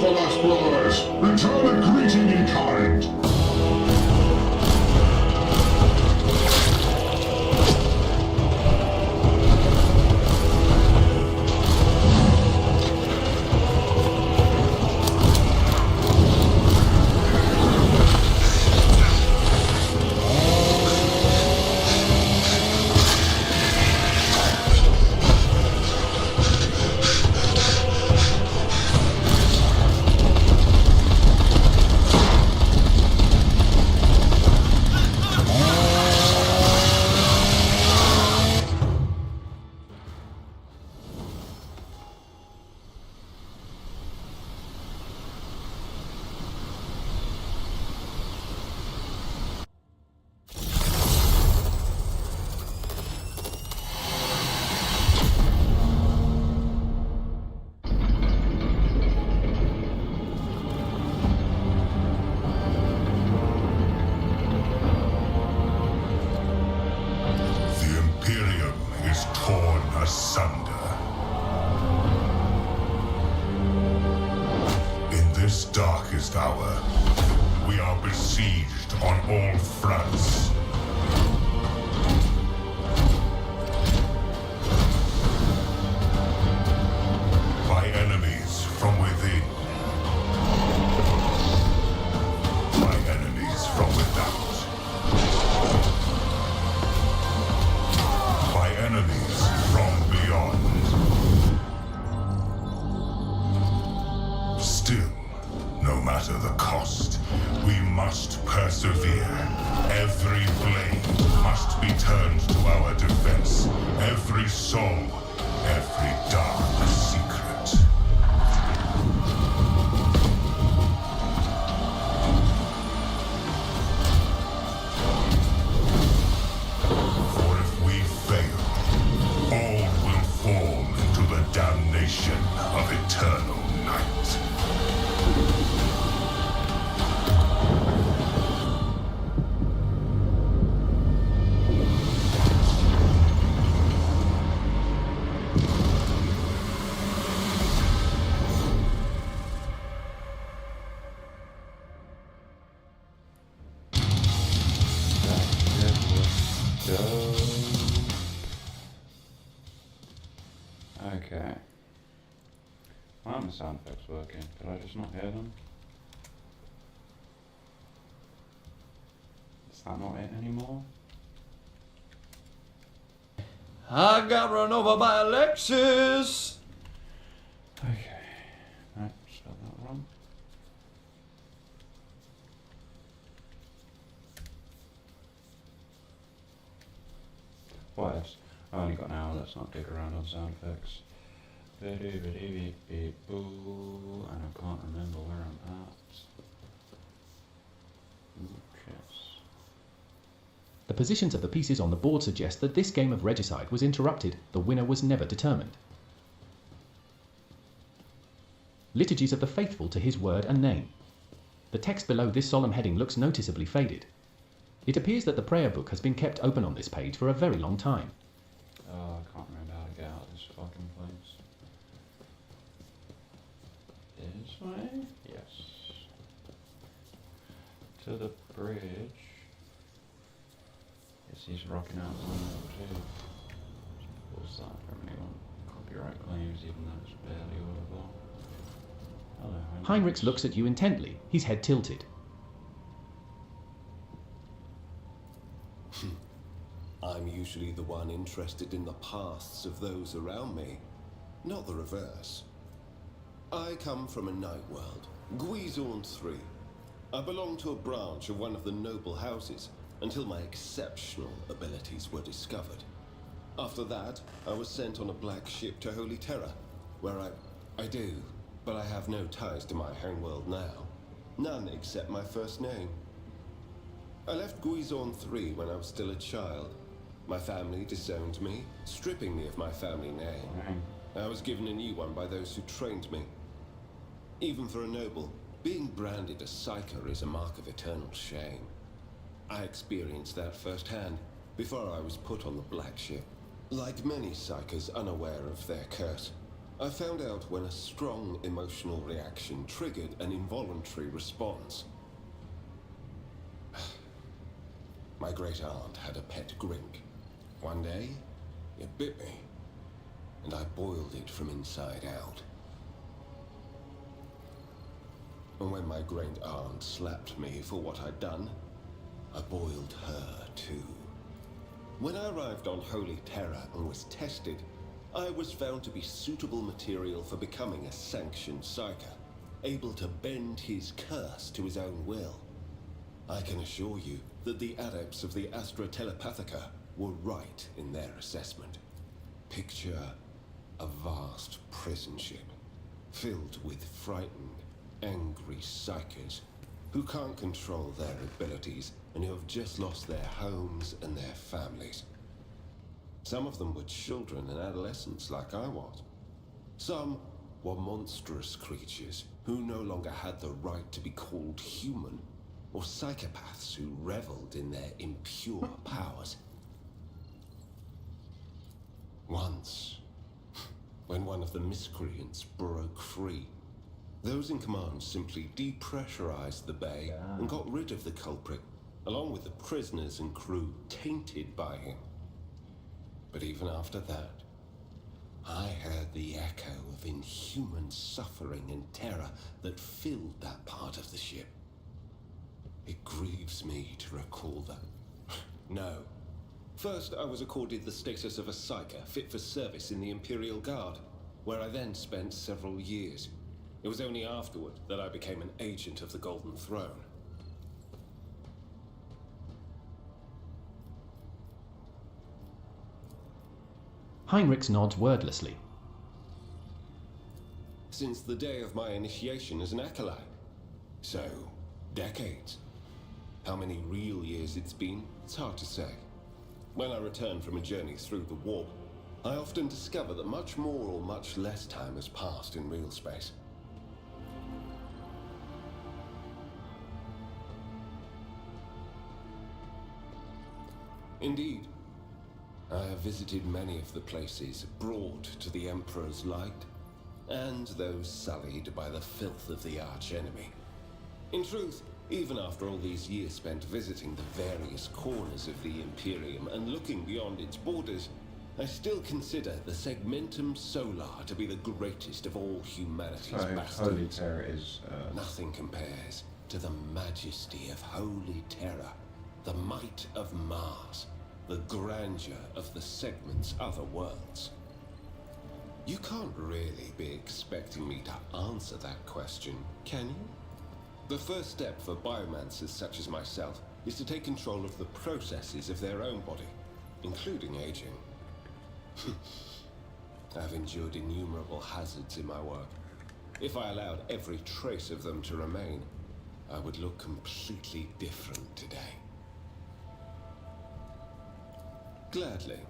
the last brothers! Return a greeting in kind! Darkest hour, we are besieged on all fronts. By enemies from within. By enemies from without. By enemies from beyond. Still, no matter the cost, we must persevere. Every blade must be turned to our defense. Every soul, every dark secret. For if we fail, all will fall into the damnation of eternal night. Okay. Why aren't the sound effects working? Did I just not hear them? Is that not it anymore? I got run over by Alexis! Okay. No, spelled that wrong. What else? I've only got an hour, let's not dig around on sound effects. Boo, and I can't remember where I'm at. Yes. The positions of the pieces on the board suggest that this game of regicide was interrupted. The winner was never determined. Liturgies of the faithful to his word and name. The text below this solemn heading looks noticeably faded. It appears that the prayer book has been kept open on this page for a very long time. Oh, I can't remember how to get out of this fucking place. This way? Yes. To the bridge. Yes, he's rocking out somewhere too. What's that from anyone? Copyright claims, even though it's barely audible. Hello, Heinrich looks at you intently, his head tilted. I'm usually the one interested in the pasts of those around me, not the reverse. I come from a night world, Guizorn 3. I belong to a branch of one of the noble houses until my exceptional abilities were discovered. After that, I was sent on a black ship to Holy Terra, where I do, but I have no ties to my homeworld now. None except my first name. I left Guizorn 3 when I was still a child. My family disowned me, stripping me of my family name. I was given a new one by those who trained me. Even for a noble, being branded a psyker is a mark of eternal shame. I experienced that firsthand before I was put on the black ship. Like many psykers unaware of their curse, I found out when a strong emotional reaction triggered an involuntary response. My great-aunt had a pet grink. One day, it bit me, and I boiled it from inside out. And when my great-aunt slapped me for what I'd done, I boiled her too. When I arrived on Holy Terra and was tested, I was found to be suitable material for becoming a sanctioned psyker, able to bend his curse to his own will. I can assure you that the adepts of the Astra Telepathica were right in their assessment. Picture a vast prison ship, filled with frightened, angry psychers who can't control their abilities and who have just lost their homes and their families. Some of them were children and adolescents like I was. Some were monstrous creatures who no longer had the right to be called human, or psychopaths who reveled in their impure powers. Once, when one of the miscreants broke free, those in command simply depressurized the bay and got rid of the culprit, along with the prisoners and crew tainted by him. But even after that, I heard the echo of inhuman suffering and terror that filled that part of the ship. It grieves me to recall that. No. First, I was accorded the status of a psyker fit for service in the Imperial Guard, where I then spent several years. It was only afterward that I became an agent of the Golden Throne. Heinrich nods wordlessly. Since the day of my initiation as an acolyte. So, decades. How many real years it's been, it's hard to say. When I return from a journey through the warp, I often discover that much more or much less time has passed in real space. Indeed, I have visited many of the places brought to the Emperor's light, and those sullied by the filth of the archenemy. In truth, even after all these years spent visiting the various corners of the Imperium and looking beyond its borders, I still consider the Segmentum Solar to be the greatest of all humanity's Holy bastards. Terra is... Nothing compares to the majesty of Holy Terra, the might of Mars, the grandeur of the segment's other worlds. You can't really be expecting me to answer that question, can you? The first step for biomancers such as myself is to take control of the processes of their own body, including aging. I've endured innumerable hazards in my work. If I allowed every trace of them to remain, I would look completely different today. Gladly.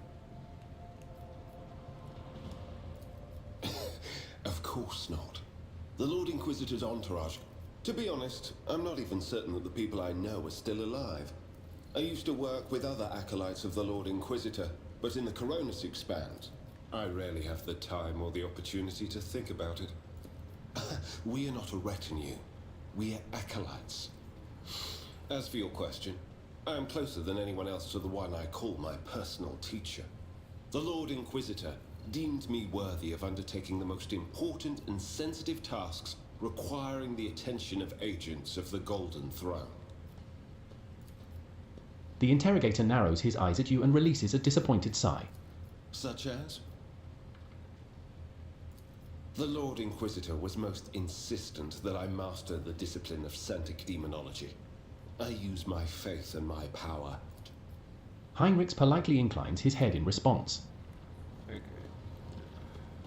Of course not. The Lord Inquisitor's entourage. To be honest, I'm not even certain that the people I know are still alive. I used to work with other acolytes of the Lord Inquisitor, but in the Koronus Expanse, I rarely have the time or the opportunity to think about it. We are not a retinue. We are acolytes. As for your question, I am closer than anyone else to the one I call my personal teacher. The Lord Inquisitor deemed me worthy of undertaking the most important and sensitive tasks requiring the attention of agents of the Golden Throne. The interrogator narrows his eyes at you and releases a disappointed sigh. Such as? The Lord Inquisitor was most insistent that I master the discipline of Santic Demonology. I use my faith and my power. Heinrich politely inclines his head in response. Okay.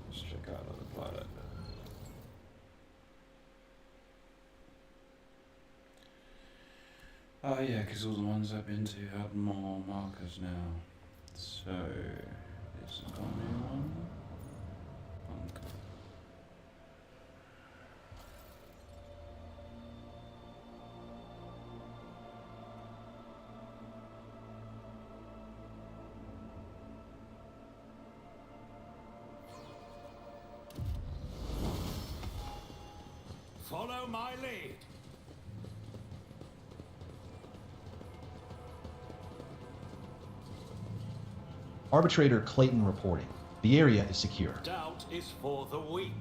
Let's check out another planet. Oh yeah, because all the ones I've been to have more markers now. So, this is got a new one. Okay. Follow my lead. Arbitrator Clayton reporting. The area is secure. Doubt is for the weak.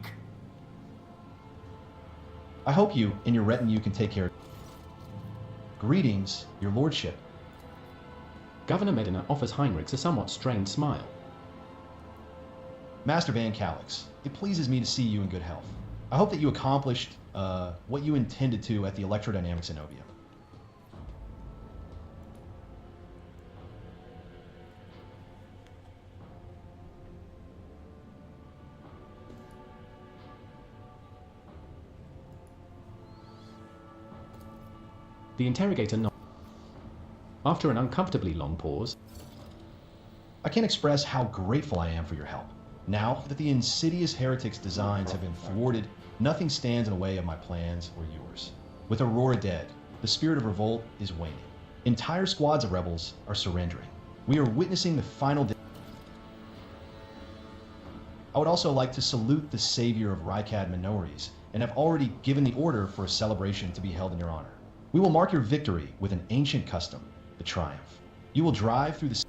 I hope you and your retinue can take care of it. Greetings, your lordship. Governor Medina offers Heinrichs a somewhat strained smile. Master Van Calix, it pleases me to see you in good health. I hope that you accomplished what you intended to at the Electrodynamic Zenobia. The interrogator nods. After an uncomfortably long pause, I can't express how grateful I am for your help. Now that the insidious heretics' designs have been thwarted, nothing stands in the way of my plans or yours. With Aurora dead, the spirit of revolt is waning. Entire squads of rebels are surrendering. We are witnessing the final day. I would also like to salute the savior of Rykad Minorities, and have already given the order for a celebration to be held in your honor. We will mark your victory with an ancient custom, the Triumph. You will drive through the...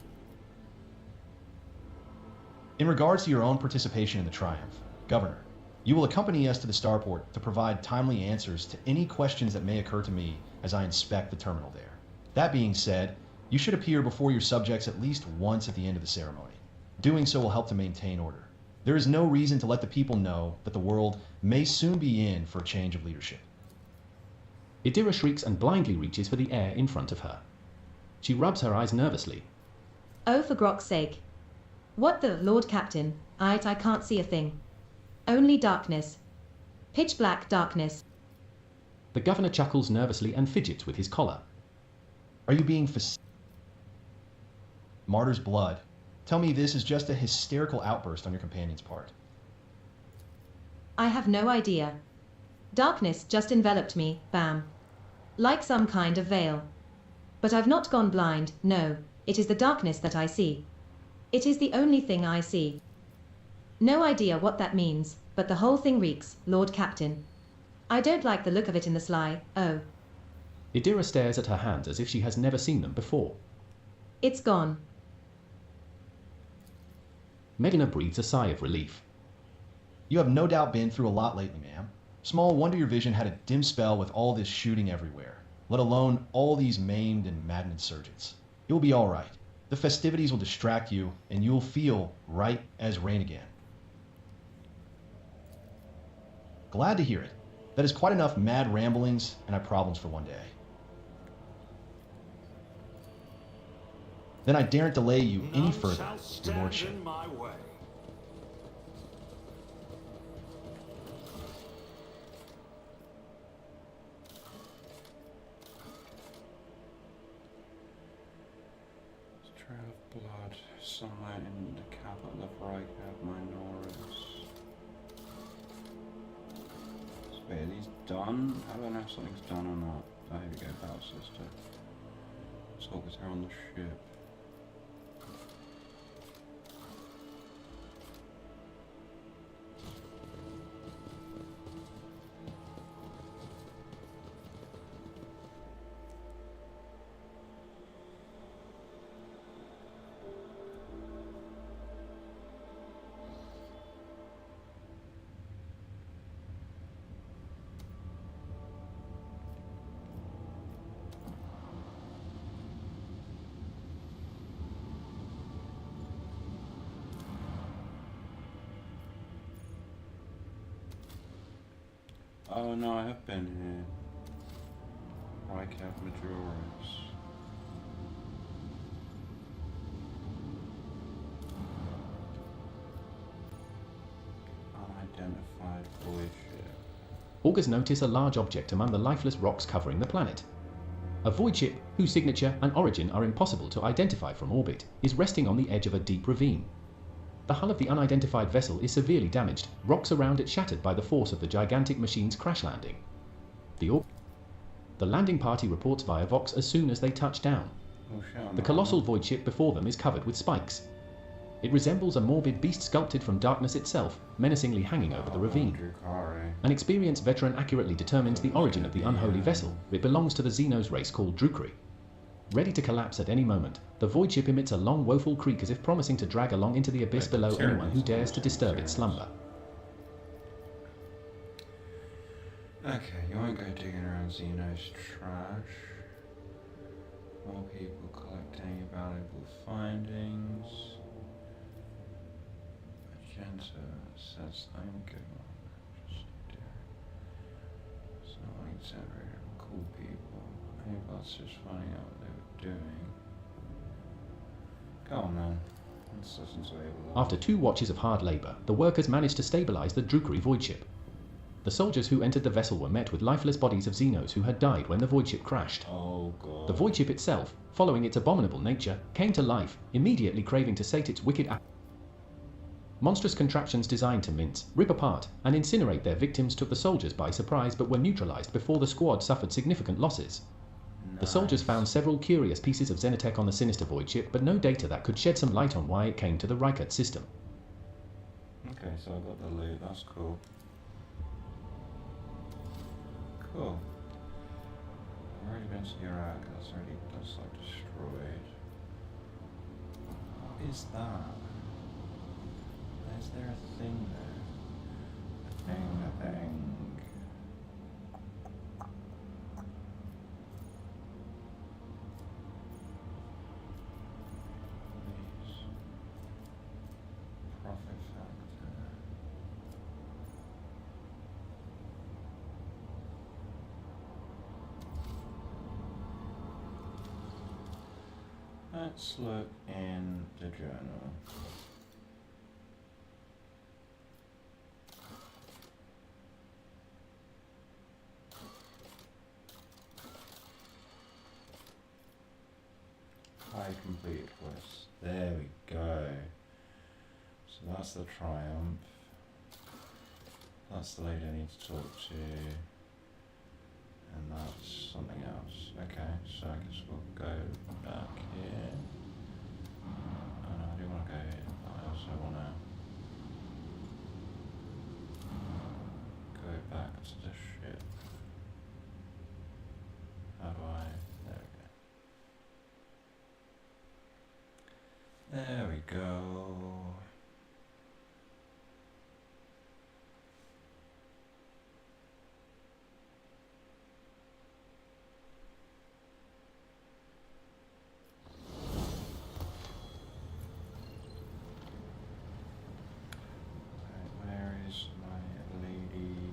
In regards to your own participation in the Triumph, Governor, you will accompany us to the starport to provide timely answers to any questions that may occur to me as I inspect the terminal there. That being said, you should appear before your subjects at least once at the end of the ceremony. Doing so will help to maintain order. There is no reason to let the people know that the world may soon be in for a change of leadership. Idira shrieks and blindly reaches for the air in front of her. She rubs her eyes nervously. Oh, for Grok's sake. What the, Lord Captain? I can't see a thing. Only darkness. Pitch black darkness. The governor chuckles nervously and fidgets with his collar. Are you being Martyr's blood? Tell me this is just a hysterical outburst on your companion's part. I have no idea. Darkness just enveloped me, bam. Like some kind of veil. But I've not gone blind, no, it is the darkness that I see. It is the only thing I see. No idea what that means, but the whole thing reeks, Lord Captain. I don't like the look of it in the sly, oh. Idira stares at her hands as if she has never seen them before. It's gone. Medina breathes a sigh of relief. You have no doubt been through a lot lately, ma'am. Small wonder your vision had a dim spell with all this shooting everywhere, let alone all these maimed and maddened insurgents. You'll be all right. The festivities will distract you, and you'll feel right as rain again. Glad to hear it. That is quite enough mad ramblings and our problems for one day. Then I daren't delay you any further, your lordship. In my way. Trail of blood, sunlight in the capital of Rykad Minorities. So wait, are these done? I don't know if something's done or not. Oh, here we go, Battle Sister. Talk with her on the ship. Oh no, I have been here. Rykad Majoris. Unidentified void ship. Augurs notice a large object among the lifeless rocks covering the planet. A void ship, whose signature and origin are impossible to identify from orbit, is resting on the edge of a deep ravine. The hull of the unidentified vessel is severely damaged, rocks around it shattered by the force of the gigantic machine's crash landing. The landing party reports via Vox as soon as they touch down. Oh, shit, The colossal void ship before them is covered with spikes. It resembles a morbid beast sculpted from darkness itself, menacingly hanging over the ravine. Drukari. An experienced veteran accurately determines the origin of the unholy vessel. It belongs to the xenos race called Drukari. Ready to collapse at any moment, the void ship emits a long woeful creak as if promising to drag along into the abyss below anyone who dares to disturb its slumber. Okay, you won't go digging around Xenos trash. More people collect any valuable findings. Magenta says I'm good. It's not like it's ever cool people. Maybe that's just finding out what they were doing. Go on then. Let's listen to it. After 2 watches of hard labour, the workers managed to stabilise the Drukari void ship. The soldiers who entered the vessel were met with lifeless bodies of xenos who had died when the void ship crashed. Oh god. The void ship itself, following its abominable nature, came to life, immediately craving to sate its wicked monstrous contraptions designed to mince, rip apart, and incinerate their victims took the soldiers by surprise but were neutralised before the squad suffered significant losses. The soldiers found several curious pieces of xenotech on the sinister void ship, but no data that could shed some light on why it came to the Reichert system. Okay, so I got the loot, that's cool. Cool. I've already been to Iraq, that's like destroyed. What is that? Is there a thing there? A thing. Please. Profit factor. Let's look in the journal. Completed quest. There we go. So that's the Triumph. That's the lady I need to talk to. And that's something else. Okay, so I guess we'll go back here. Oh no, I do want to go here. I also want to go back to the ship. How do I? There we go. Where is my lady?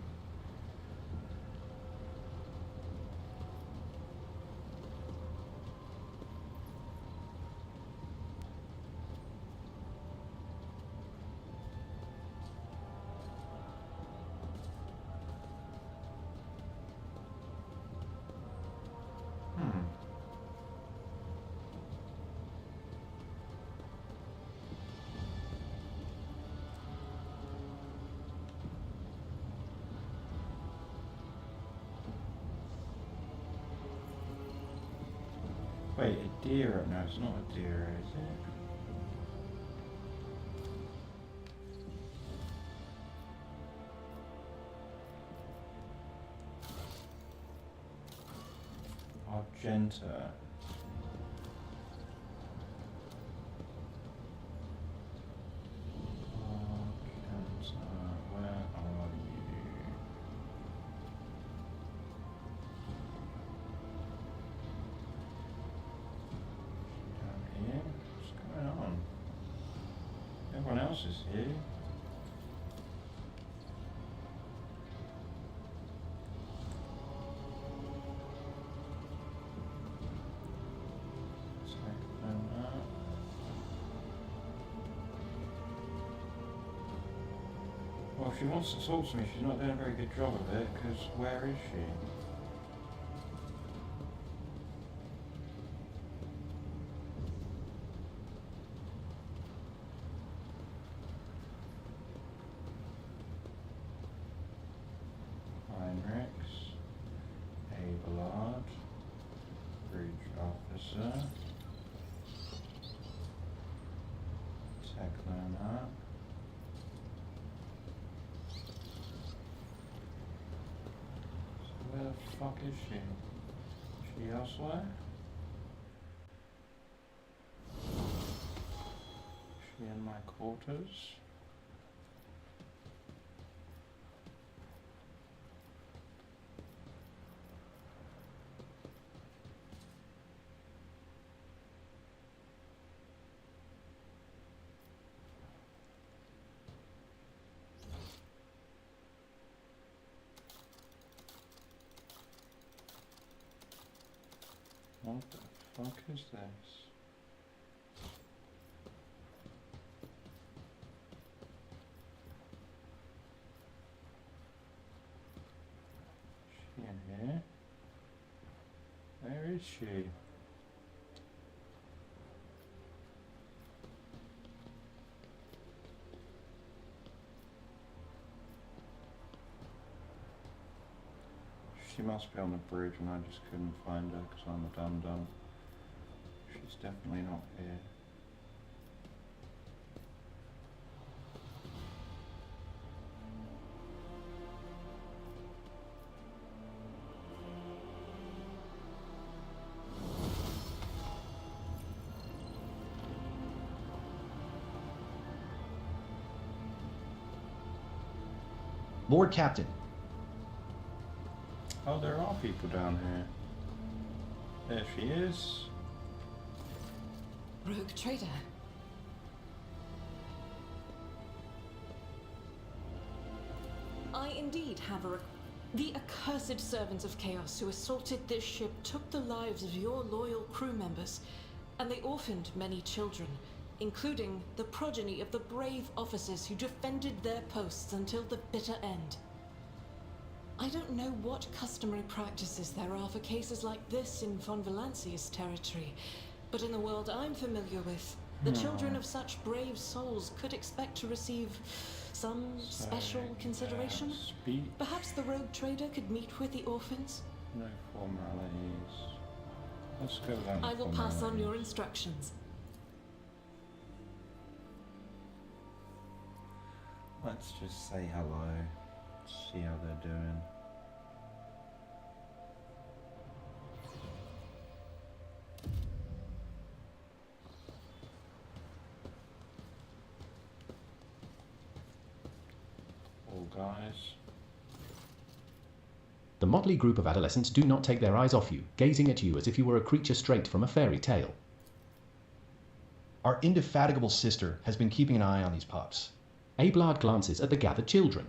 Wait, a deer? No, it's not a deer, is it? Argenta. Where are you? Down here? What's going on? Everyone else is here. Well, if she wants to talk to me, she's not doing a very good job of it, because where is she? Heinrichs, Abelard, Bridge Officer, tackling that. So where the fuck is she? She elsewhere? Is she in my quarters? What the fuck is this? Is she in here? Where is she? She must be on the bridge and I just couldn't find her because I'm a dum-dum. She's definitely not here. Lord Captain, Oh, there are people down here. There she is. Rogue trader. I indeed have a The accursed servants of chaos who assaulted this ship took the lives of your loyal crew members, and they orphaned many children, including the progeny of the brave officers who defended their posts until the bitter end. I don't know what customary practices there are for cases like this in Von Valancia's territory, but in the world I'm familiar with, the children of such brave souls could expect to receive some special consideration. Perhaps the rogue trader could meet with the orphans? No formalities. Let's go down. I will pass on your instructions. Let's just say hello. See how they're doing. All guys. The motley group of adolescents do not take their eyes off you, gazing at you as if you were a creature straight from a fairy tale. Our indefatigable sister has been keeping an eye on these pups. Abelard glances at the gathered children.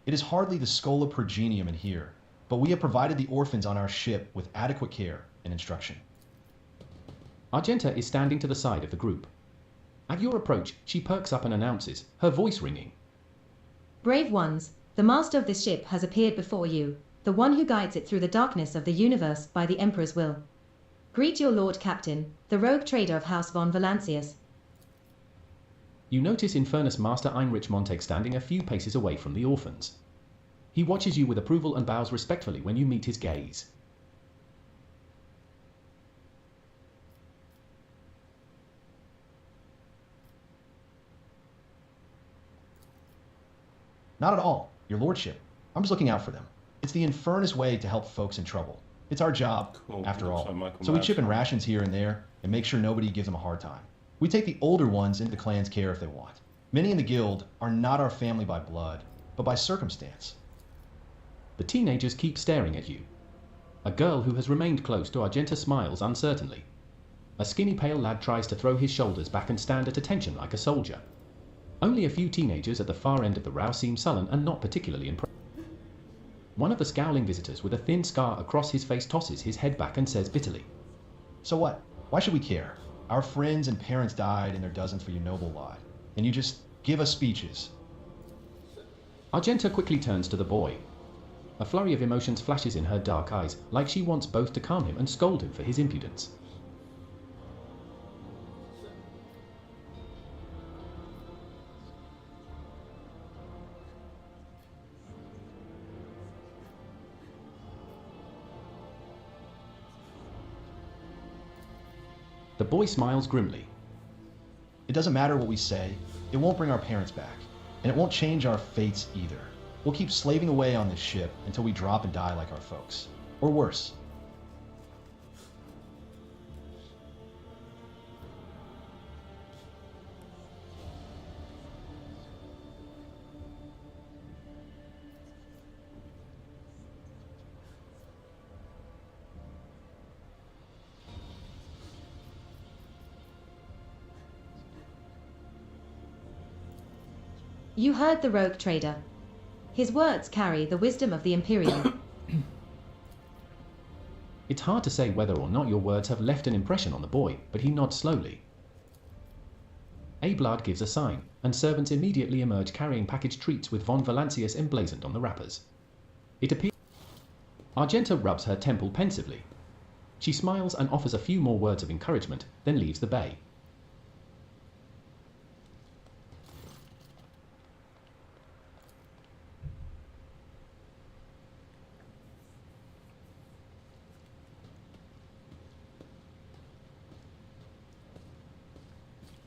It is hardly the Schola Progenium in here, but we have provided the orphans on our ship with adequate care and instruction. Argenta is standing to the side of the group. At your approach, she perks up and announces, her voice ringing. Brave ones, the master of this ship has appeared before you, the one who guides it through the darkness of the universe by the Emperor's will. Greet your Lord Captain, the rogue trader of House von Valancius. You notice Infernus Master Heinrich Montag standing a few paces away from the orphans. He watches you with approval and bows respectfully when you meet his gaze. Not at all, your lordship. I'm just looking out for them. It's the Infernus way to help folks in trouble. It's our job, after all. So we chip in rations here and there and make sure nobody gives them a hard time. We take the older ones into the clan's care if they want. Many in the guild are not our family by blood, but by circumstance. The teenagers keep staring at you. A girl who has remained close to Argenta smiles uncertainly. A skinny pale lad tries to throw his shoulders back and stand at attention like a soldier. Only a few teenagers at the far end of the row seem sullen and not particularly impressed. One of the scowling visitors with a thin scar across his face tosses his head back and says bitterly, So what? Why should we care? Our friends and parents died in their dozens for your noble lie, and you just give us speeches. Argenta quickly turns to the boy. A flurry of emotions flashes in her dark eyes, like she wants both to calm him and scold him for his impudence. The boy smiles grimly. It doesn't matter what we say, it won't bring our parents back, and it won't change our fates either. We'll keep slaving away on this ship until we drop and die like our folks. Or worse. You heard the rogue trader. His words carry the wisdom of the Imperium. It's hard to say whether or not your words have left an impression on the boy, but he nods slowly. Abelard gives a sign, and servants immediately emerge carrying packaged treats with Von Valancius emblazoned on the wrappers. It appears Argenta rubs her temple pensively. She smiles and offers a few more words of encouragement, then leaves the bay.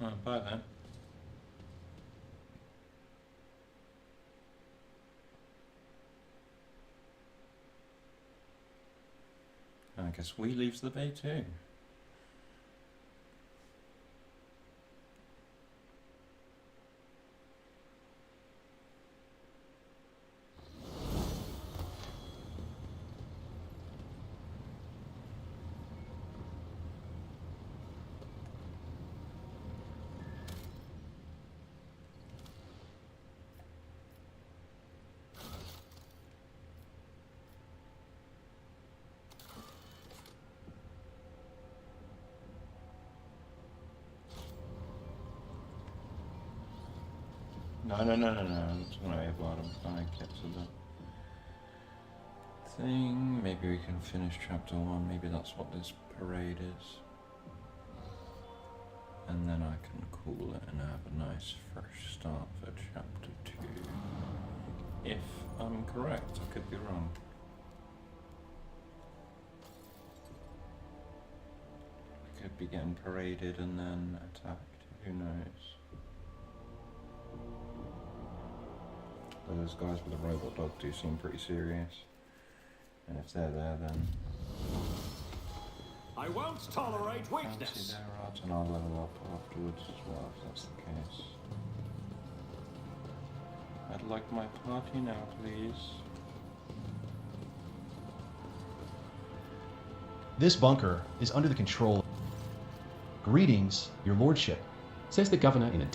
Oh, bye then. I guess we leaves the bay too. No. I'm not going to Abelard. I'm going to get to the thing. Maybe we can finish chapter 1. Maybe that's what this parade is. And then I can cool it and have a nice fresh start for chapter 2. If I'm correct, I could be wrong. I could be getting paraded and then attacked. Who knows? Those guys with the robot dog do seem pretty serious, and if they're there, then I won't tolerate weakness. fancy their art, and I'll level up afterwards as well, if that's the case. I'd like my party now, please. This bunker is under the control. Greetings, your lordship, Says the governor in a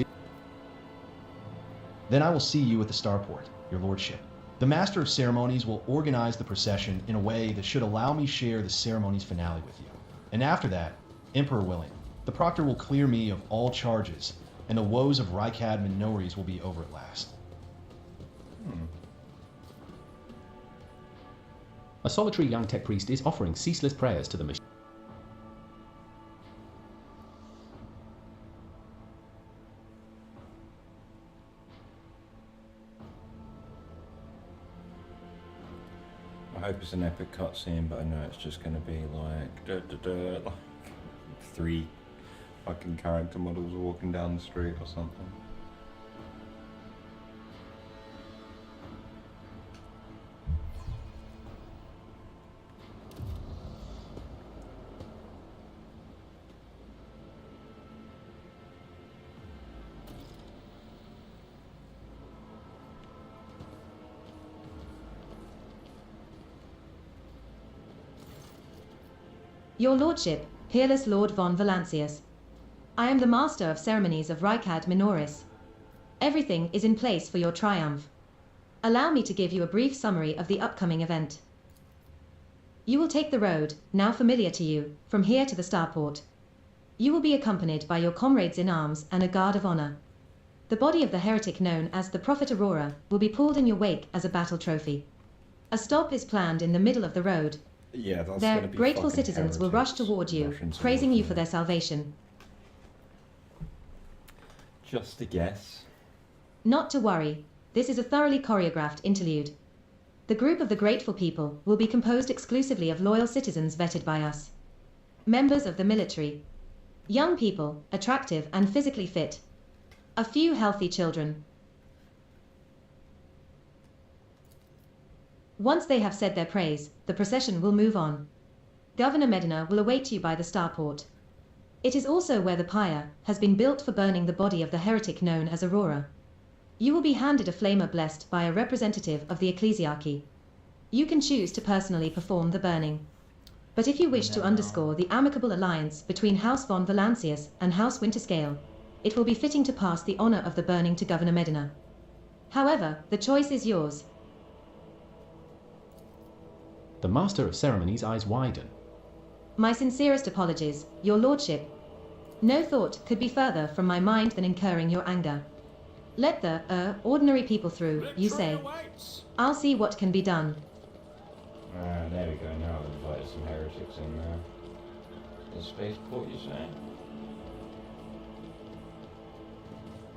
Then I will see you at the starport, your lordship. The master of ceremonies will organize the procession in a way that should allow me share the ceremony's finale with you. And after that, Emperor willing, the proctor will clear me of all charges, and the woes of Rykad Minories will be over at last. A solitary young tech priest is offering ceaseless prayers to the machine. I hope it's an epic cutscene, but I know it's just going to be like, like 3 fucking character models walking down the street or something. Your lordship, peerless Lord Von Valancius. I am the master of ceremonies of Rykad Minoris. Everything is in place for your triumph. Allow me to give you a brief summary of the upcoming event. You will take the road, now familiar to you, from here to the starport. You will be accompanied by your comrades in arms and a guard of honor. The body of the heretic known as the Prophet Aurora will be pulled in your wake as a battle trophy. A stop is planned in the middle of the road. Yeah, that's Their gonna be grateful fucking citizens will rush heretics toward you, rushing praising towards you me. for their salvation. Just a guess. Not to worry, this is a thoroughly choreographed interlude. The group of the grateful people will be composed exclusively of loyal citizens vetted by us. Members of the military. Young people, attractive and physically fit. A few healthy children. Once they have said their praise, the procession will move on. Governor Medina will await you by the starport. It is also where the pyre has been built for burning the body of the heretic known as Aurora. You will be handed a flamer blessed by a representative of the ecclesiarchy. You can choose to personally perform the burning. But if you wish to underscore the amicable alliance between House von Valancius and House Winterscale, it will be fitting to pass the honor of the burning to Governor Medina. However, the choice is yours. The Master of Ceremonies' eyes widen. My sincerest apologies, your lordship. No thought could be further from my mind than incurring your anger. Let the, ordinary people through, you say. Awaits. I'll see what can be done. There we go, now I've invited some heretics in there. The spaceport, you say?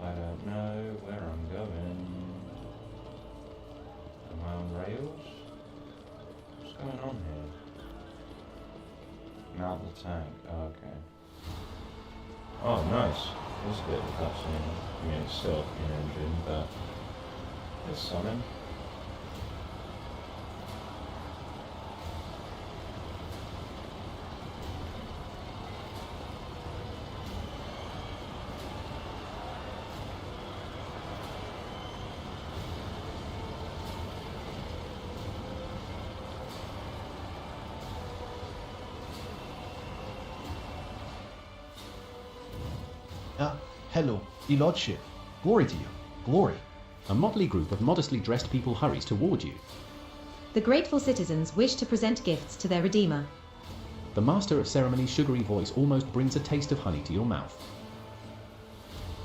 I don't know where I'm going. Am I on rails? What's going on here? Mount the tank, oh, okay. Oh, nice. There's a bit of a cutscene. I mean, it's still in engine, but there's something. Hello, Your Lordship. Glory to you. Glory. A motley group of modestly dressed people hurries toward you. The grateful citizens wish to present gifts to their Redeemer. The Master of Ceremonies' sugary voice almost brings a taste of honey to your mouth.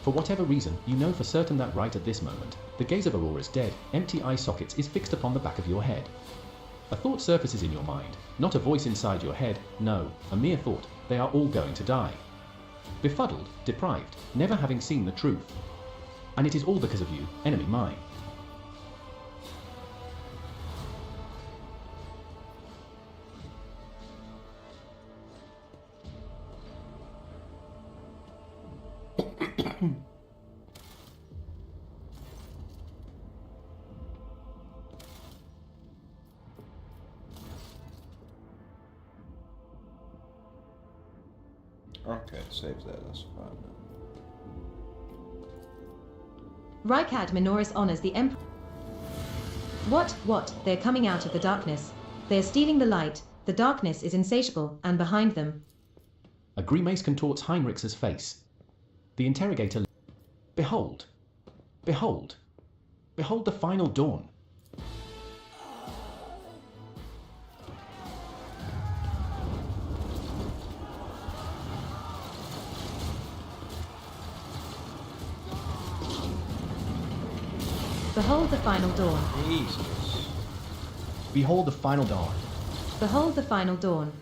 For whatever reason, you know for certain that right at this moment, the gaze of Aurora's dead, empty eye sockets is fixed upon the back of your head. A thought surfaces in your mind, not a voice inside your head, no, a mere thought, they are all going to die. Befuddled, deprived, never having seen the truth. And it is all because of you, enemy mine. Okay, it saves there, that's fine. Rykad Minoris honors the Emperor. What? They're coming out of the darkness. They're stealing the light. The darkness is insatiable, and behind them. A grimace contorts Heinrich's face. The interrogator. Behold. Behold. Behold the final dawn. Behold the final dawn. Jesus. Behold the final dawn. Behold the final dawn.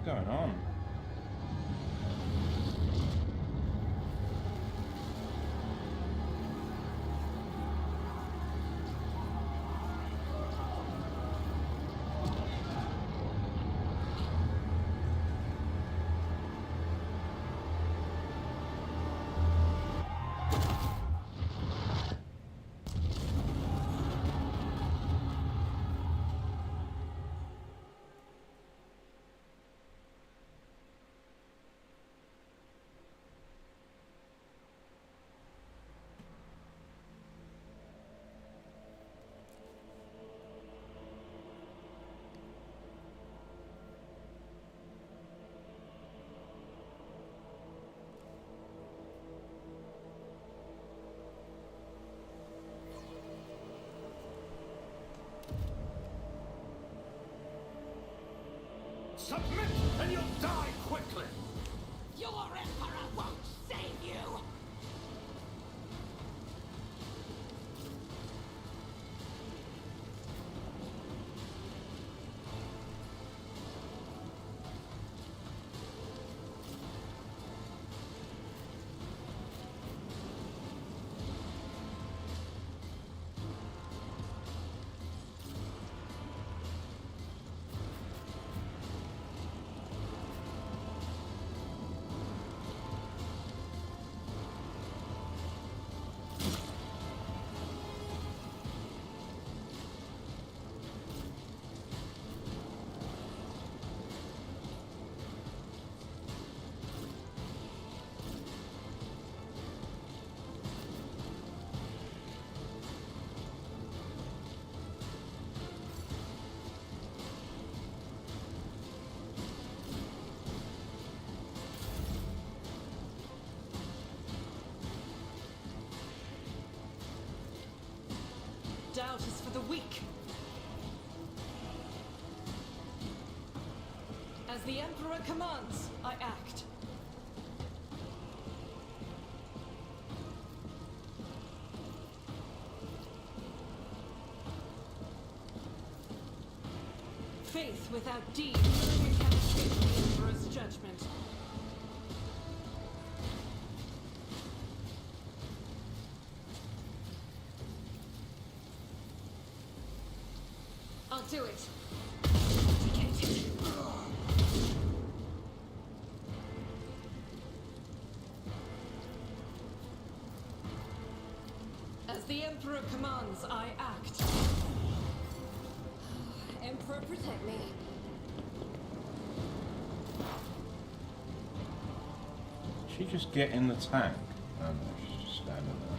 What's going on? Submit, and you'll die quickly. Your Emperor won't save you! Doubt is for the weak. As the Emperor commands, I act. Faith without deed can escape the Emperor's judgment. I'll do it. As the Emperor commands, I act. Emperor, protect me. She just get in the tank? Oh no, she's just standing there.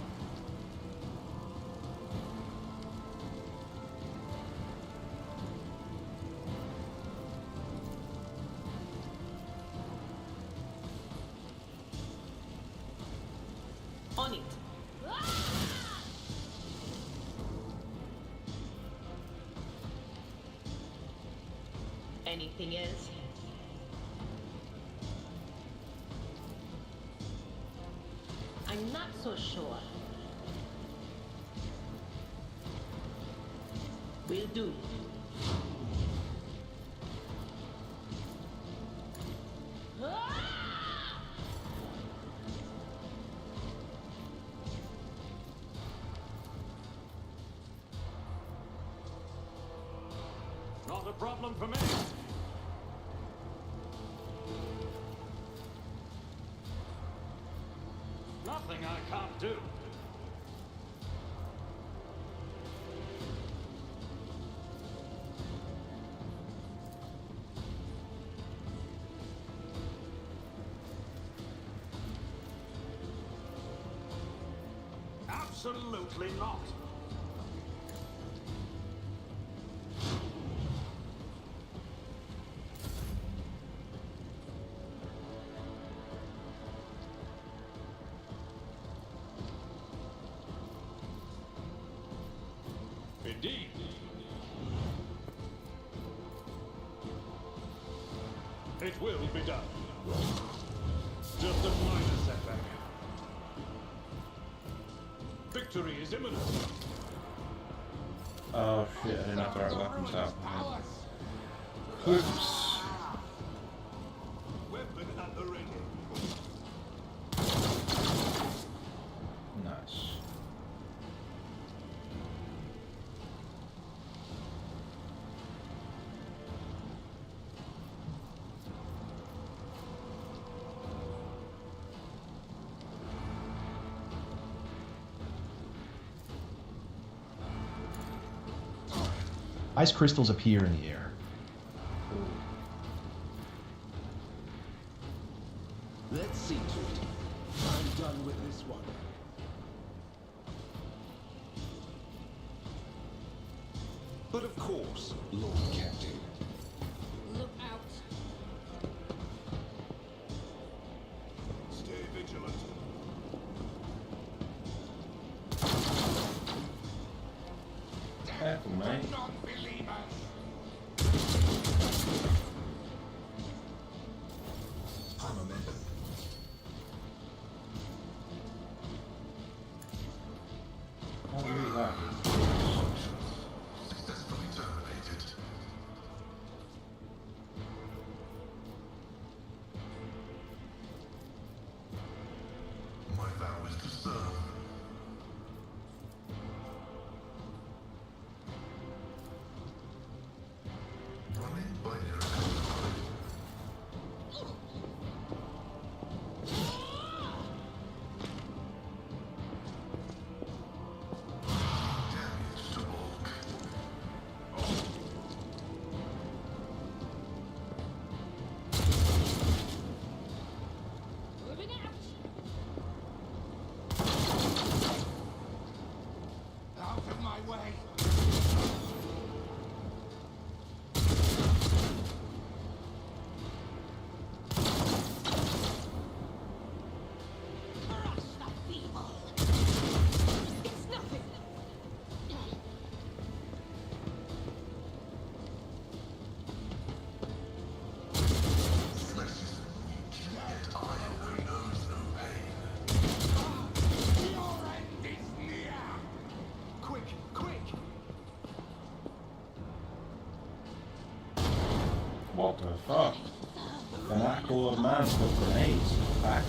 On it. Anything else? I'm not so sure. Will do. Not a problem for me. Nothing I can't do. Absolutely not. Indeed. It will be done. Just a minor setback. Victory is imminent. Oh shit, I didn't have the right weapons out. Oops. Weapon at the ready. Nice. Ice crystals appear in the air. Let's see to it. I'm done with this one. But of course, Lord Captain. Look out. Stay vigilant. Careful, mate. the fuck? An ackle of man's got grenades. Back.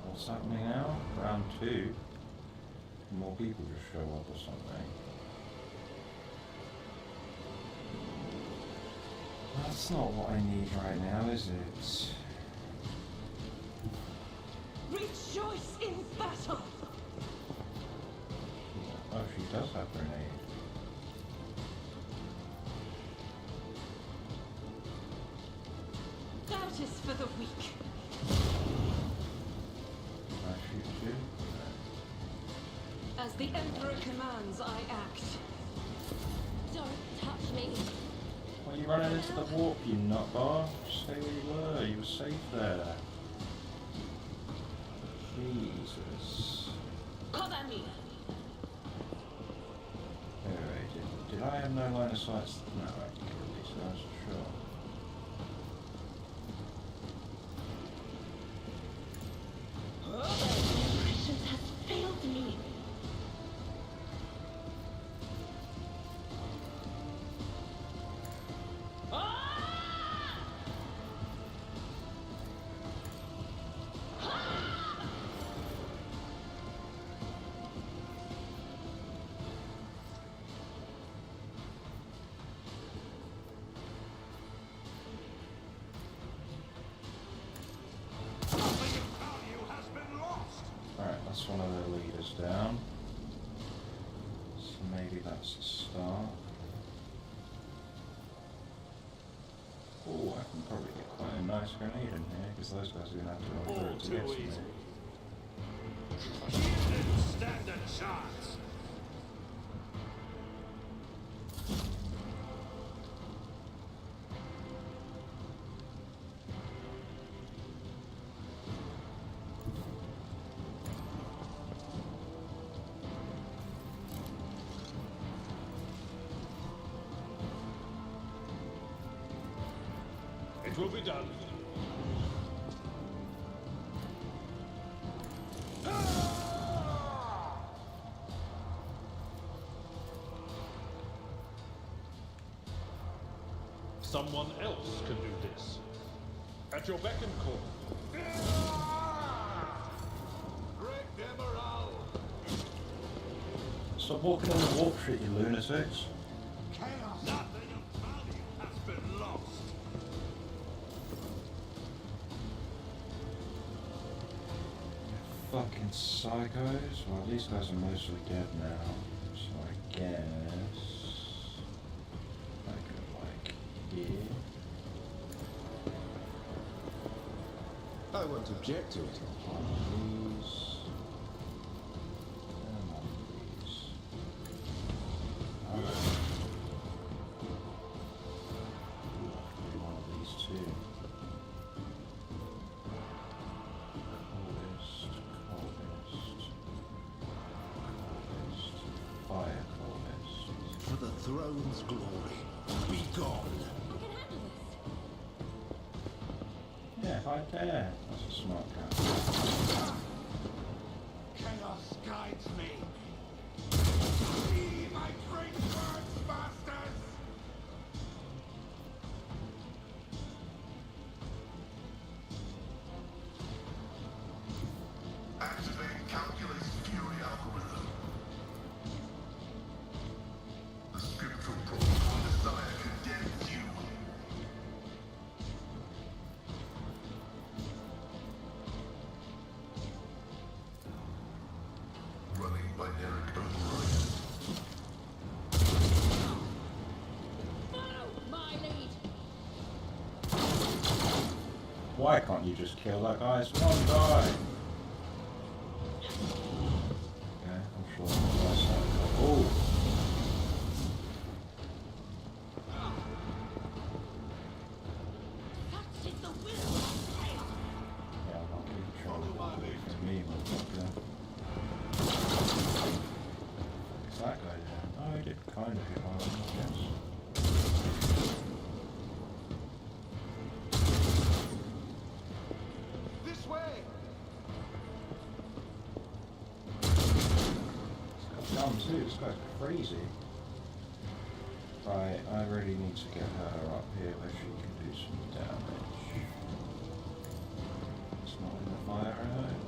What's happening now? Round 2. More people just show up or something. That's not what I need right now, is it? Rejoice in battle! Oh, she does have grenade. That is for the weak. I shoot you? As the Emperor commands, I act. Don't touch me. Well, you running into the warp, you nutbar. Stay where you were. You were safe there. Jesus. Cover me! Anyway, did I have no line of sight? No, I can kill these guys for sure. Precious has failed me. Alright, that's one of their leaders down. So maybe that's the start. Oh, I can probably get quite a nice grenade in here, because those guys are going to have to run through it to get to me. You didn't stand a chance. It will be done. Someone else can do this. At your beck and call. Great Demoral! Stop walking on the warp shit, you lunatics. Chaos! Nothing of value has been lost. Fucking psychos. Well, these guys are mostly dead now, so I guess I could, like, here. I won't object to it. One of these. And one of these. Alright. Do one of these too. Fire Coldest. For the throne's glory, be gone. I can handle this. Yeah, if I dare. That's a smart guy. Chaos guides me. See my great words, masters! Activate calculus fury algorithm. The scriptural protocol desire condemns you. Running binaric override. Follow my lead. Why can't you just kill that guy? It's one guy. Okay, I'm sure that's oh. Such is the will of chaos. Yeah, I'm not really trying to walk away from me, motherfucker. Is that guy down? Oh, he did kind of hit hard, I guess. This way! He's got gun too, this guy's crazy. Right, I really need to get her up here where she can do some damage. It's not in the fire, right?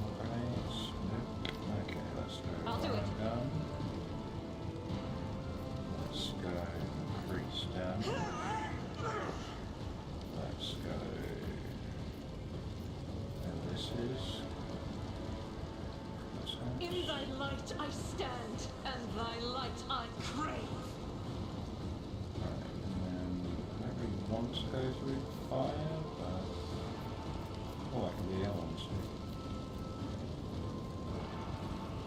More grenades? Nope. Okay, let's go. I'll do it. Gun. Let's go. Increase damage. Let's go. And this is. In thy light I stand, and thy light I crave. Right, and then I don't really want to go through fire, but oh, I can be L on too.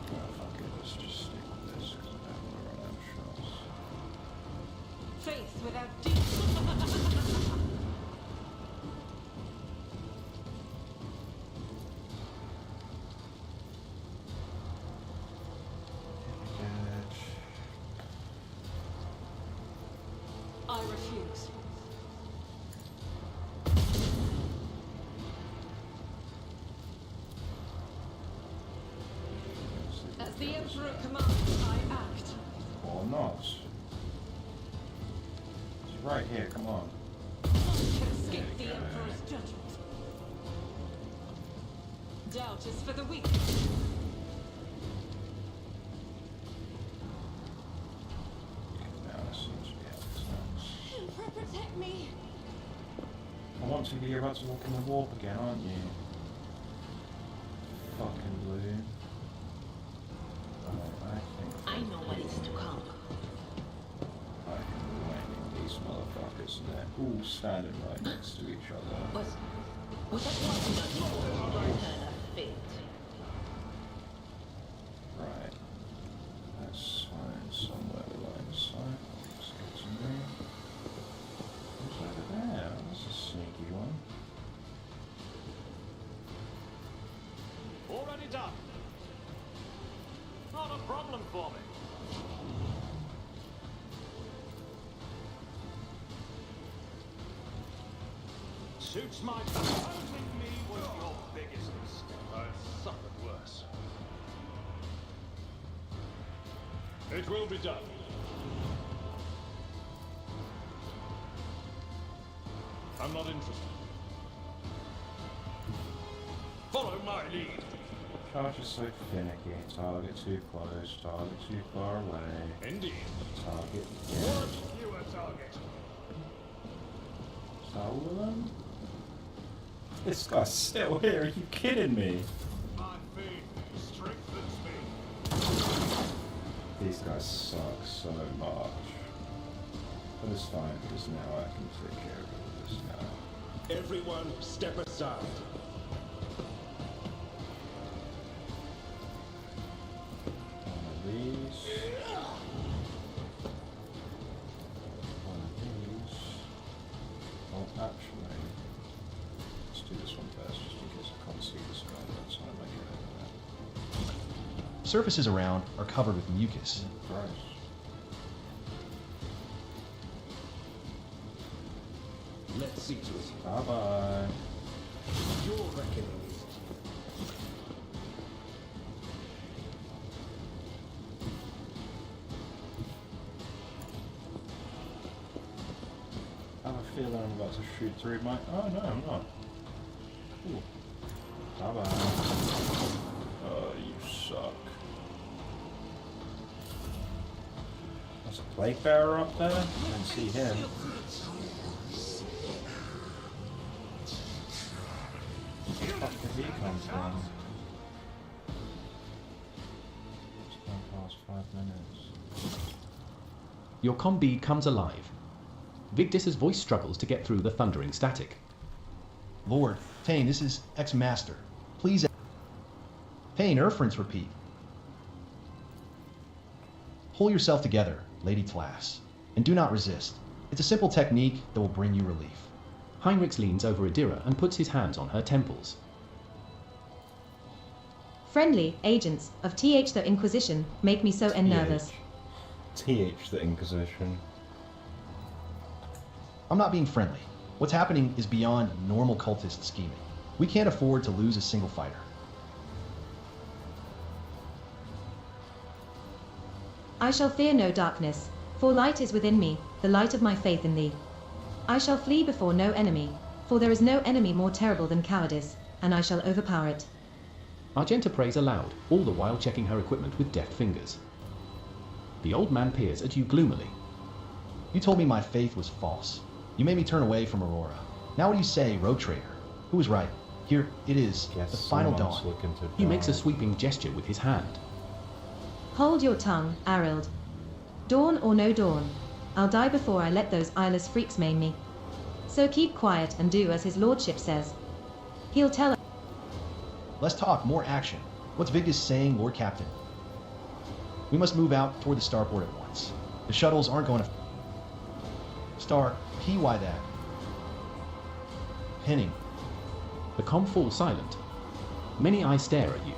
Oh, fuck it, let's just stick with this because I don't want to run out of shots. Faith without deeds. I refuse. As the Emperor commands, I act. Or not. She's right here, come on. None can escape the Emperor's judgment. Doubt is for the weak. Now this seems to be how this sounds. Emperor, protect me. I want to be you're about to walk in the warp again, aren't you? Fucking blue. I know what is to come. I can blame these motherfuckers and they're all standing right next to each other. Was that one not turn of fate? Right. Let's find somewhere line of sight. Let's get to me. What's over there? That's a sneaky one. Already done. Not a problem for me. Suits my opposing me was your biggest mistake. I've suffered worse. It will be done. I'm not interested. Follow my lead. Charge is so finicky. Target too close. Target too far away. Indeed. Target. What fewer target? Solomon? This guy's still here. Are you kidding me? My faith strengthens me. These guys suck so much. But it's fine because now I can take care of this now. Everyone, step aside. One of these. One of these. Oh, actually, let's do this one first, just in case I can't see this guy by the time I get over there. Surfaces around are covered with mucus. Gross. Let's see to it. Bye bye. Your reckoning is I have a feeling I'm about to shoot through my. Oh no, I'm not. Ooh. Bye bye. Oh, you suck. There's a plague bearer up there. I can see him. Where the fuck did he come from? It's gone past 5 minutes. Your comm bead comes alive. Victus's voice struggles to get through the thundering static. Lord, Tane, this is Ex-Master. Please. Tane, Earthrints repeat. Pull yourself together, Lady Tlass, and do not resist. It's a simple technique that will bring you relief. Heinrich leans over Adira and puts his hands on her temples. Friendly agents of TH the Inquisition make me so nervous. TH the Inquisition. I'm not being friendly. What's happening is beyond normal cultist scheming. We can't afford to lose a single fighter. I shall fear no darkness, for light is within me, the light of my faith in thee. I shall flee before no enemy, for there is no enemy more terrible than cowardice, and I shall overpower it. Argenta prays aloud, all the while checking her equipment with deft fingers. The old man peers at you gloomily. You told me my faith was false. You made me turn away from Aurora. Now what do you say, rogue trader? Who was right? Here it is, the final dawn. He makes a sweeping gesture with his hand. Hold your tongue, Arild. Dawn or no dawn, I'll die before I let those eyeless freaks maim me. So keep quiet and do as his lordship says. He'll tell. Let's talk, more action. What's Vigdis saying, Lord Captain? We must move out toward the starport at once. The shuttles aren't going to... Star, PY that. Pinning. The comm falls silent. Many eyes stare at you.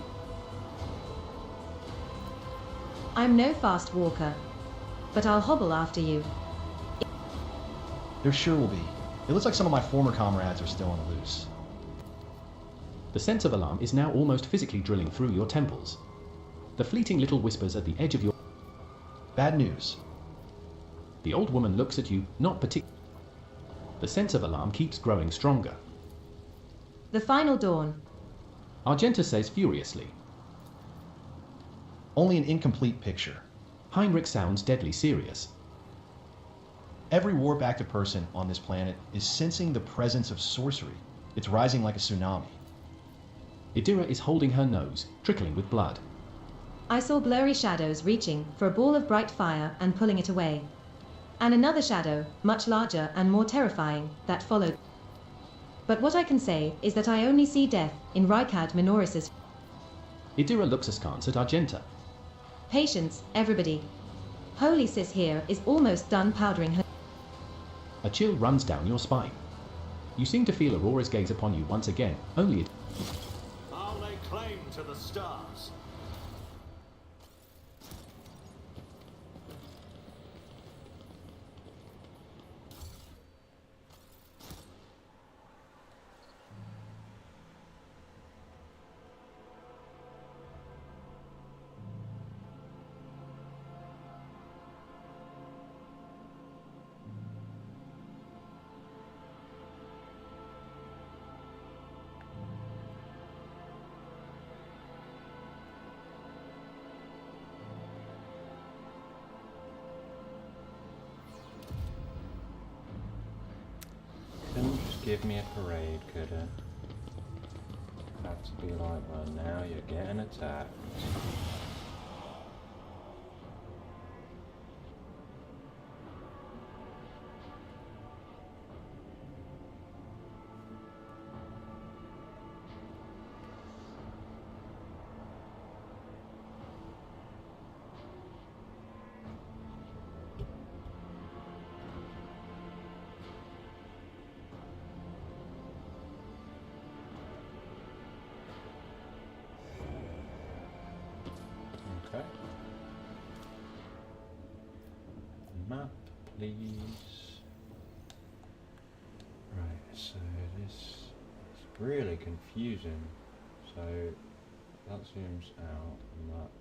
I'm no fast walker, but I'll hobble after you. There sure will be. It looks like some of my former comrades are still on the loose. The sense of alarm is now almost physically drilling through your temples. The fleeting little whispers at the edge of your... Bad news. The old woman looks at you, not particularly. The sense of alarm keeps growing stronger. The final dawn. Argenta says furiously. Only an incomplete picture. Heinrich sounds deadly serious. Every warp-active person on this planet is sensing the presence of sorcery. It's rising like a tsunami. Idira is holding her nose, trickling with blood. I saw blurry shadows reaching for a ball of bright fire and pulling it away. And another shadow, much larger and more terrifying, that followed. But what I can say is that I only see death in Rykad Minoris's... Idira looks askance at Argenta. Patience, everybody. Holy Sis here is almost done powdering her... A chill runs down your spine. You seem to feel Aurora's gaze upon you once again, only it... I'll lay claim to the stars. Give me a parade, could it? Have to be like, well, now you're getting attacked. Map, please. Right, so this is really confusing. So that zooms out and that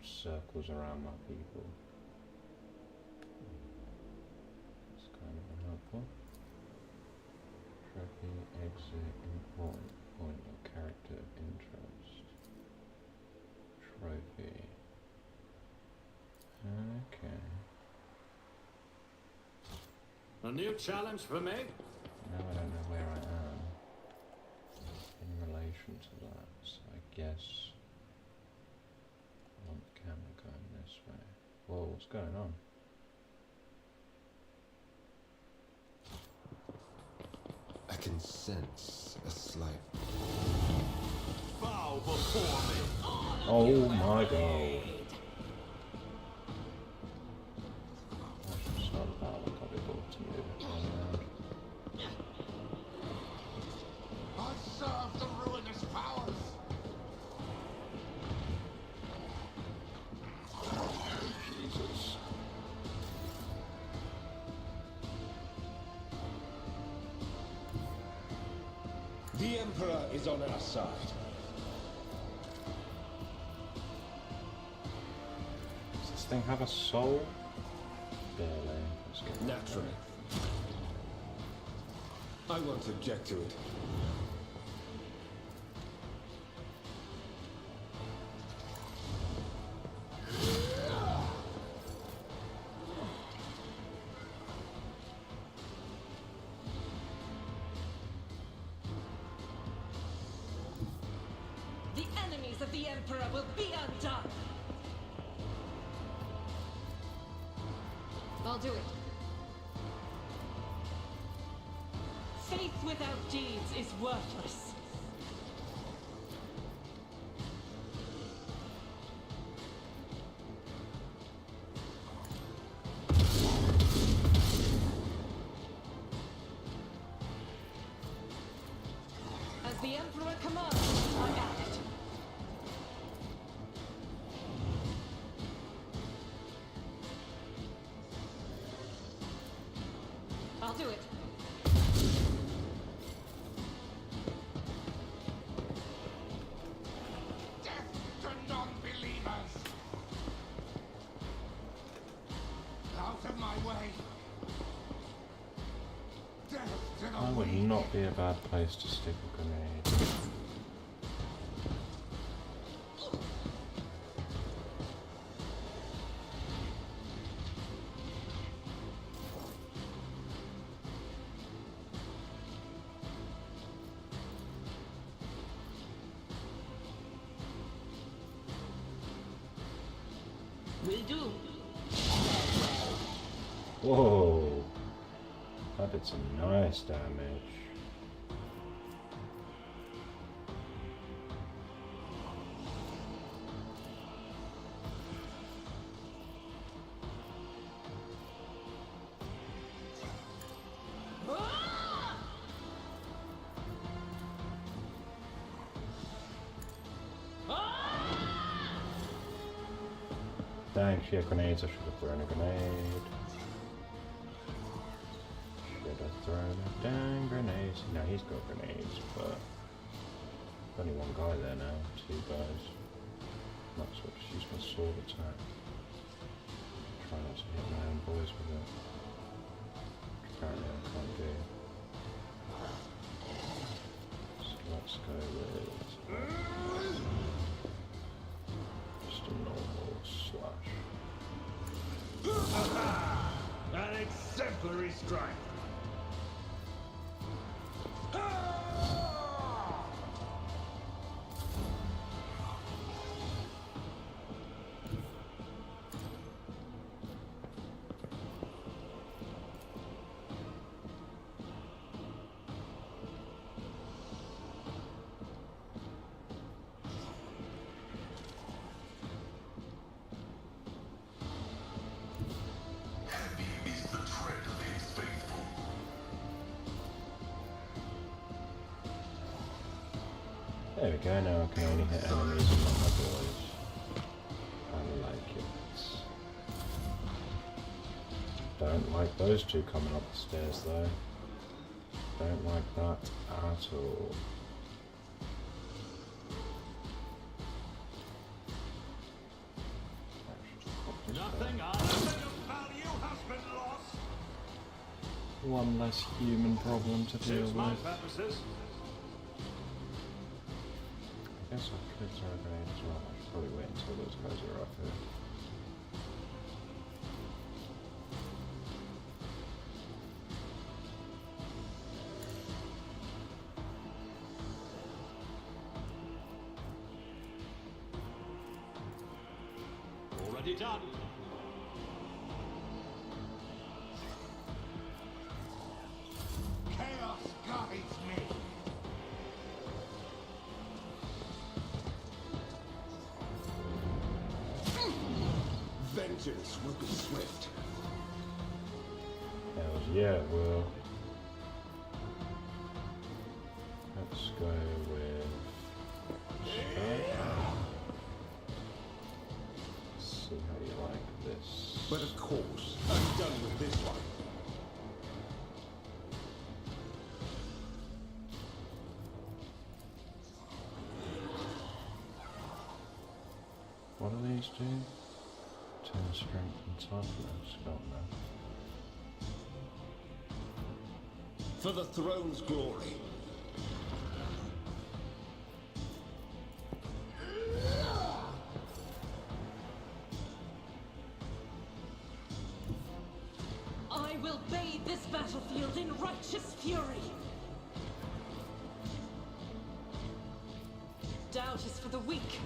circles around my people. It's kind of unhelpful. Trophy, exit, important point of character interest. Trophy. Okay. A new challenge for me? Now I don't know where I am in relation to that, so I guess I want the camera going this way. Whoa, what's going on? I can sense a slight... Bow before me! Oh my god. I serve the ruinous powers! Jesus. The Emperor is on our side. thing have a soul? Barely. Let's get that Naturally. I won't object to it. The enemies of the Emperor will be undone! I'll do it. Faith without deeds is worthless. As the Emperor commands, I act. I'll do it. Death to non-believers! Out of my way! Death to the That would weak! not be a bad place to stick a grenade. Will do. Whoa! That did some nice damage. Dang, she had grenades. I should have thrown a grenade. Should have thrown a dang grenade. Now he's got grenades, but only one guy there now. Two guys. Might as well just use my sword attack. Try not to hit my own boys with it. Apparently I can't do. So let's go with just a normal slash. An exemplary strike. There we go, now I can only hit enemies and not my boys. I like it. Don't like those two coming up the stairs though. Don't like that at all. Nothing of value has been lost. One less human problem to deal Suits my with. purposes. I guess I could throw a grenade as well. I should probably wait until those guys are up here. Already done. Chaos guides me! Vengeance will be swift. Hells yeah, it will. Let's go with strike. See how you like this. But of course, I'm done with this one. What do these do? 10 strength and toughness. Got that. For the throne's glory. I will bathe this battlefield in righteous fury. Doubt is for the weak.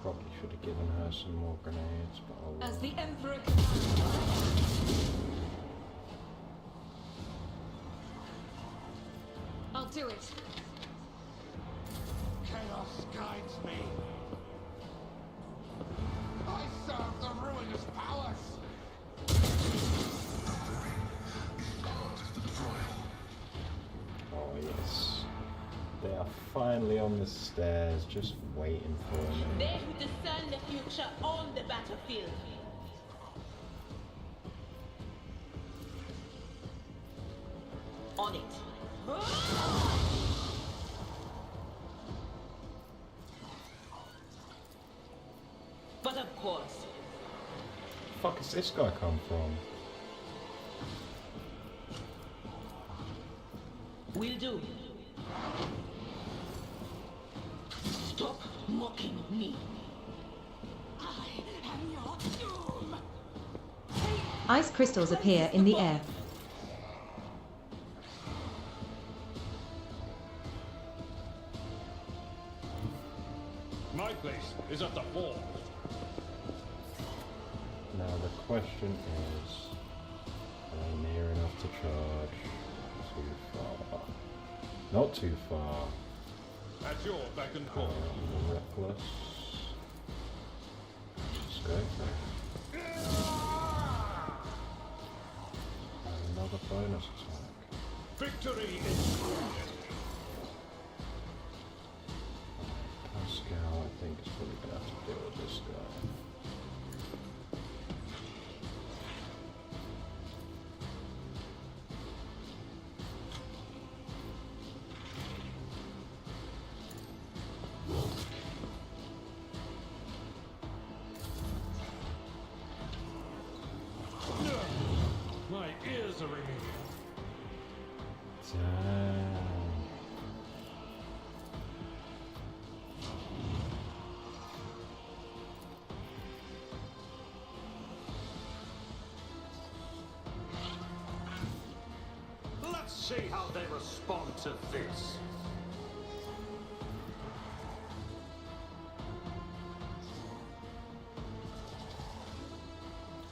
Probably should have given her some more grenades, but oh well. As the Emperor commands. I'll do it. Chaos guides me. I serve the ruinous powers. Oh yes. They are finally on the stairs, just waiting for me. They who discern the future on the battlefield. On it. But of course. Fuck has this guy come from? Will do. Stop mocking me. I am your doom. Ice crystals appear in the air. My place is at the fort. Now the question is, am I near enough to charge? Too far. Not too far. At your beck and call. Reckless. Just go for it. And another bonus attack. Victory is granted. Pascal, I think, is probably going to have to deal with this guy. My ears are ringing. Damn. Let's see how they respond to this.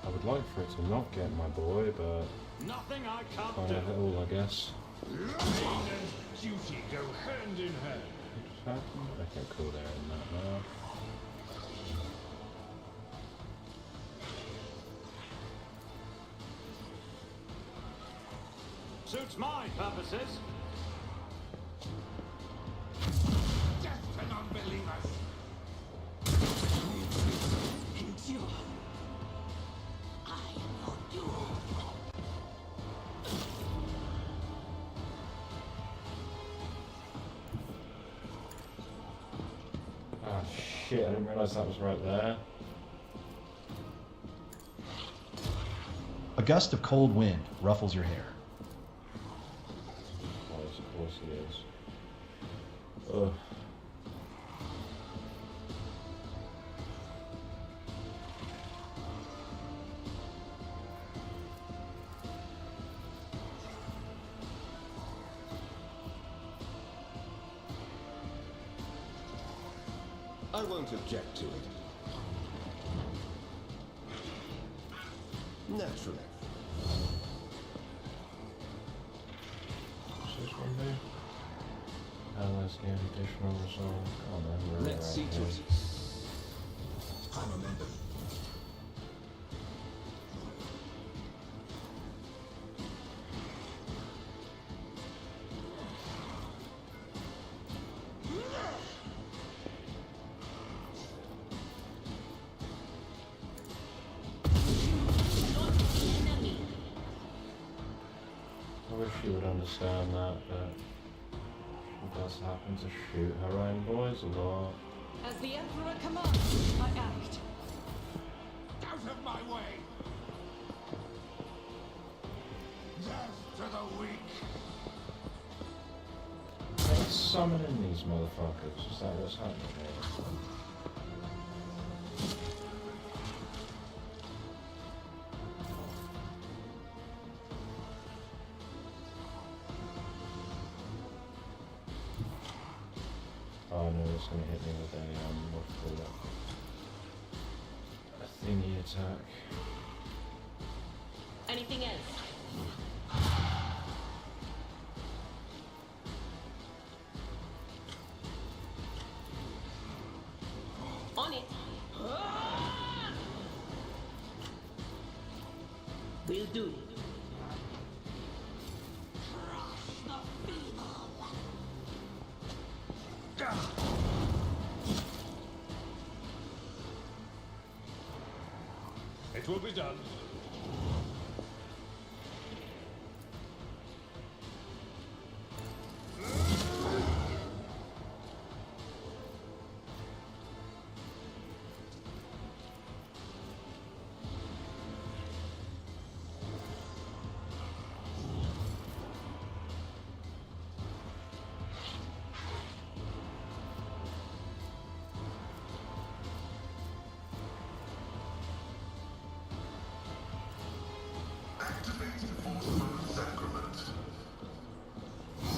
I would like for it to not get my boy, but Nothing I can't can't do. have it all, I guess. Pain and duty go hand in hand. What just happened? Okay, cool, they're in that now. Suits my purposes. Death to non-believers. Endure. I am your doom. Ah shit, I didn't realise that was right there. A gust of cold wind ruffles your hair. Oh, yes, of course he is. Ugh. I won't object to it. Naturally. What's this one do? Analyze the additional result. Oh no, we're Let's see right to here. it. I'm a member. I wish you would understand understand that, but she does happen to shoot her own boys a lot. As the Emperor commands, I act. Out of my way! Death to the weak! Let's summon in these motherfuckers. Is that what's happening here? Oh no, it's gonna hit me with a what do you call that? A thingy attack. Anything else? On it. Will do. It will be done. Activate the force sacrament.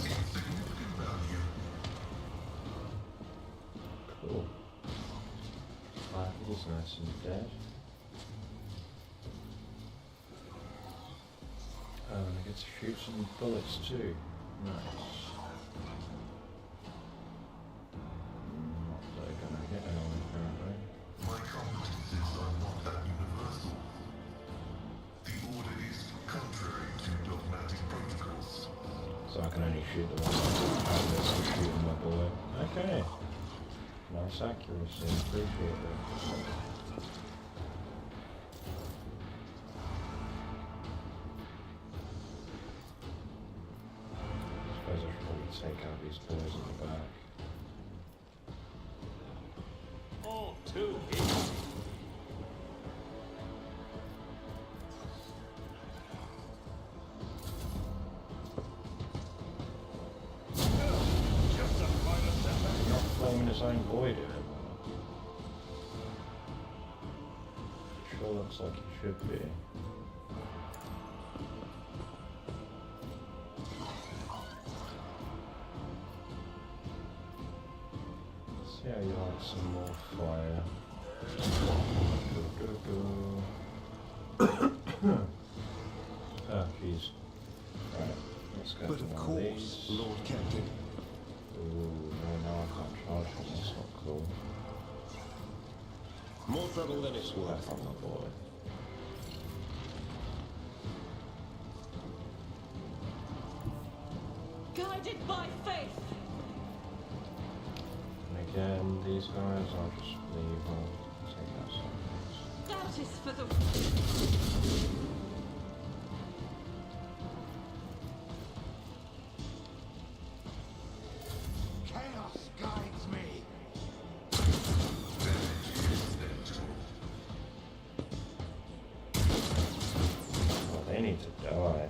Insignificant value. Cool. He's nice and dead. Oh, and I get to shoot some bullets too. Nice. Not they're gonna hit anyone apparently. My competencies are not that universal. The order is contrary to dogmatic protocols. So I can only shoot the one that's shooting my bullet. Okay. Nice accuracy, appreciate it. I suppose I should probably take out these boys in the back. All too easy. Just a minor setback. Not flaming his own void anymore. Sure looks like he should be. See how you like some more fire. Oh, jeez. Right, let's go But to of one of course, these. Lord Captain. Ooh, no, I can't charge him, that's not cool. More trouble than it's worth. Back on my boy. Guided by faith. And again, these guys, I'll just leave, I'll take that somewhere That is for the... Chaos guides me! Oh, they need to die.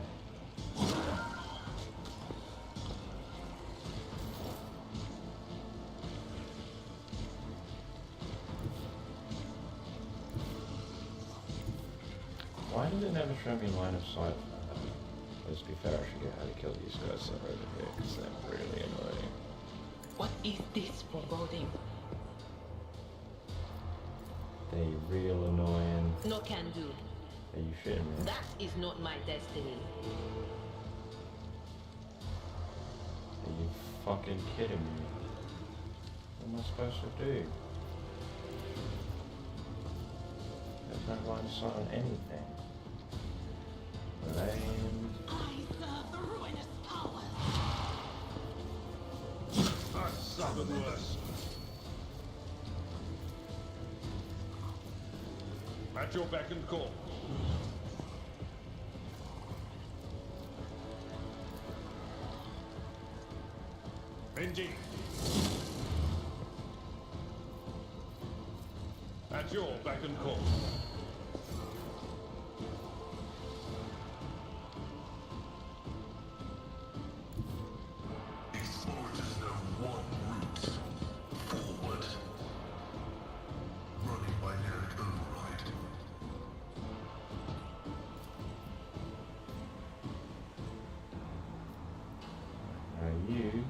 Why did it never show me line of sight? Let's be fair, I should get how to kill these guys that are over here, because they're really annoying. What is this foreboding? They're real annoying. No can do. Are you shitting me? That is not my destiny. Are you fucking kidding me? What am I supposed to do? There's no line of sight on anything. Lame. I serve the ruinous power. I suffered worse. At your beck and call. indeed. At your beck and call. Explorers know one route. Forward. Running binaric override. Now you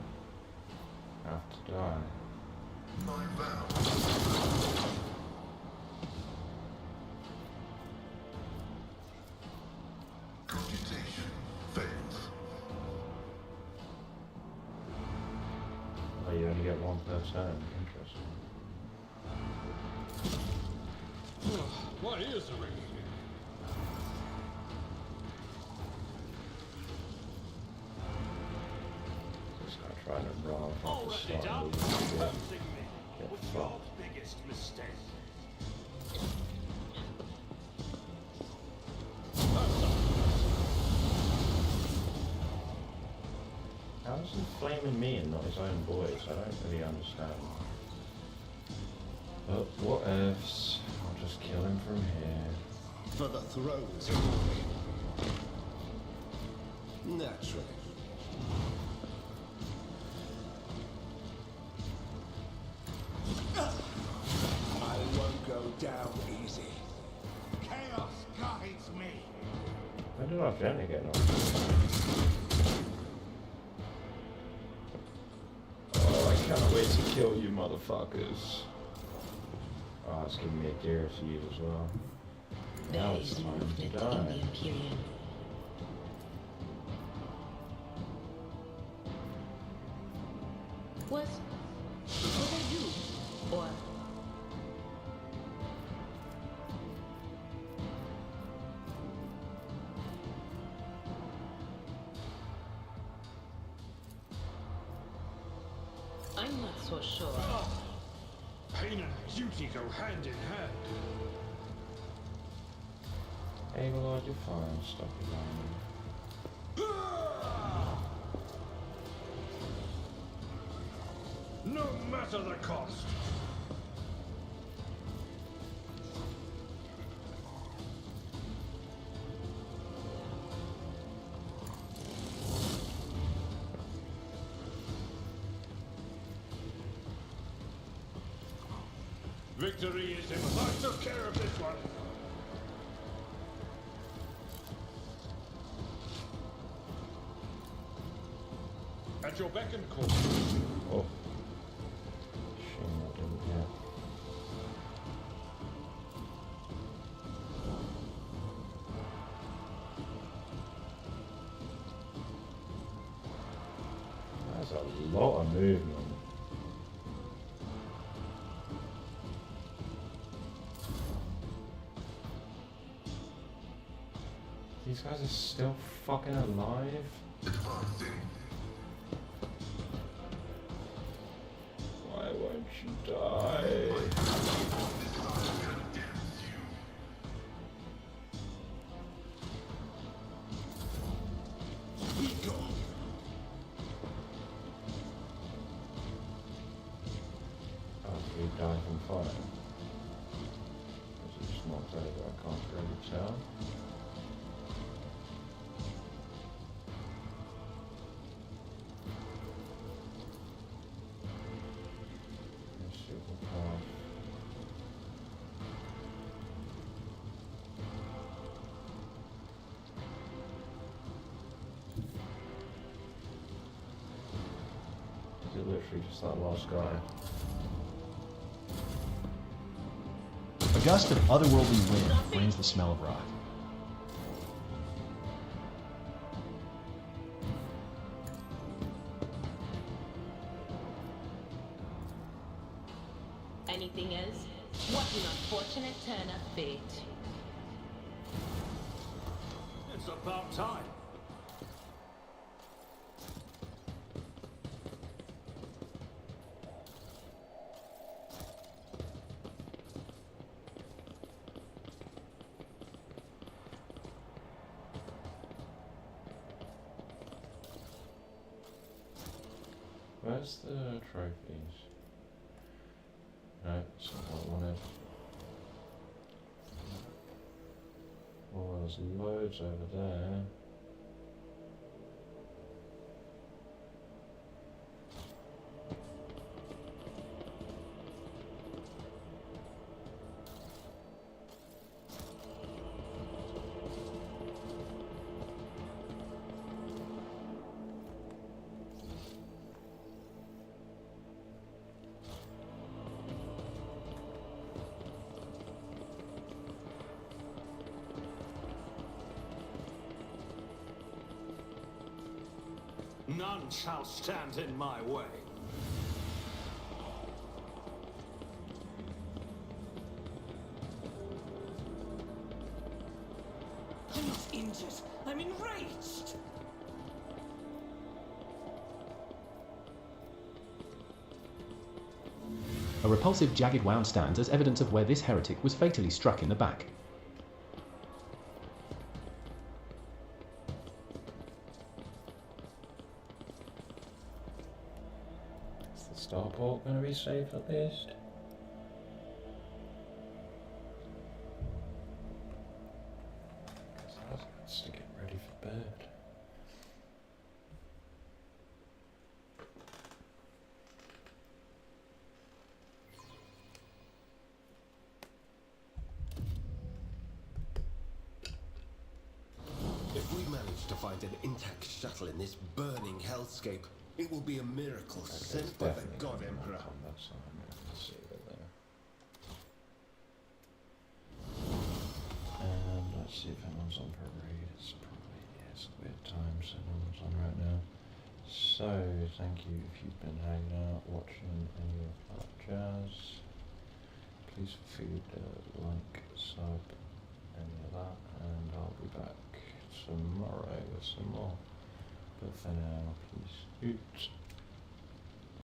have to die. My vow. Computation fails. Oh, you only get one per turn. Interesting. What is the ring? Just gonna try and run off All the ready, start down. of the game. Opposing me. Get What's your fucked. biggest mistake? How's he flaming me and not his own boys? I don't really understand. But what ifs? I'll just kill him from here. For the throne's glory. Naturally. I won't go down easy. Chaos guides me. When did I finally get knocked? Oh, I cannot wait to kill you motherfuckers. Oh, it's giving me a dare to use as well. Now There it's is time to movement in the die. Imperium. Was it you? Or I'm not so sure. Pain and duty go hand in hand. Able, I do fine. Stop your No matter the cost. Victory is in us. I took care of this one. At your beck and call. Oh. Shame I didn't hit. That's a lot of movement. These guys are still fucking alive? Advancing. Why won't you die? After you die from fire. Is it just knocked over? I can't really tell. Super path. Is it literally just that last guy? A gust of otherworldly wind brings the smell of rock. Anything else? What an unfortunate turn of fate. It's about time. Where's where's the trophies? No, it's not what I wanted. Oh, there's loads over there. None shall stand in my way. I'm not injured. I'm enraged. A repulsive jagged wound stands as evidence of where this heretic was fatally struck in the back. Is the starport going to be safe at least? Let's get ready for bed. If we manage to find an intact shuttle in this burning hellscape, it will be a miracle sent by the God Emperor. That's not I'm going to see it there. And let's see if anyone's on parade. It's probably, yeah, it's a weird time, so no one's on right now. So, thank you if you've been hanging out, watching any of that jazz. Please feel free to like, sub, any of that, and I'll be back tomorrow with some more. But for now, please hoot.